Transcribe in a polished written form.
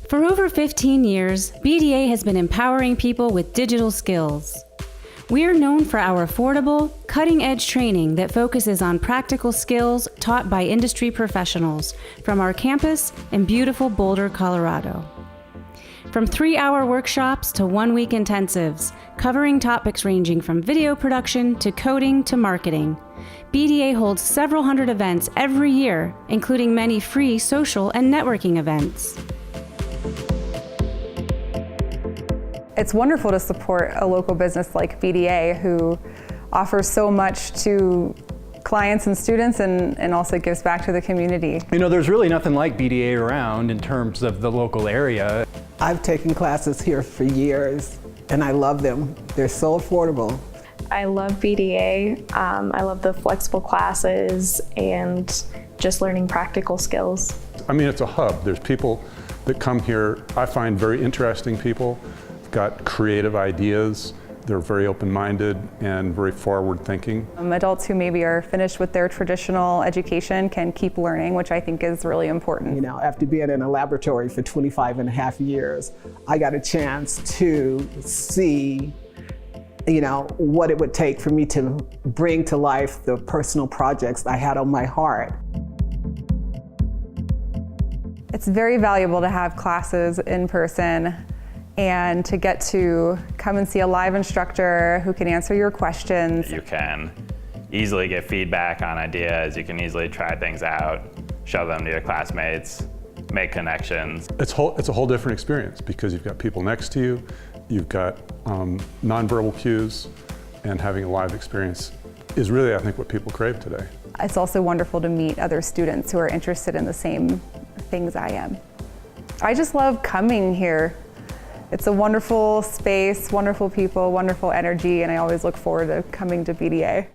For over 15 years, BDA has been empowering people with digital skills. We are known for our affordable, cutting-edge training that focuses on practical skills taught by industry professionals from our campus in beautiful Boulder, Colorado. From 3-hour workshops to 1-week intensives, covering topics ranging from video production to coding to marketing, BDA holds several hundred events every year, including many free social and networking events. It's wonderful to support a local business like BDA who offers so much to clients and students and also gives back to the community. You know, there's really nothing like BDA around in terms of the local area. I've taken classes here for years and I love them. They're so affordable. I love BDA. I love the flexible classes and just learning practical skills. I mean, it's a hub. There's people that come here, I find very interesting people, got creative ideas. They're very open-minded and very forward-thinking. Adults who maybe are finished with their traditional education can keep learning, which I think is really important. You know, after being in a laboratory for 25 and a half years, I got a chance to see, you know, what it would take for me to bring to life the personal projects I had on my heart. It's very valuable to have classes in person and to get to come and see a live instructor who can answer your questions. You can easily get feedback on ideas, you can easily try things out, show them to your classmates, make connections. It's a whole different experience because you've got people next to you, you've got nonverbal cues, and having a live experience is really, I think, what people crave today. It's also wonderful to meet other students who are interested in the same things I am. I just love coming here. It's a wonderful space, wonderful people, wonderful energy, and I always look forward to coming to BDA.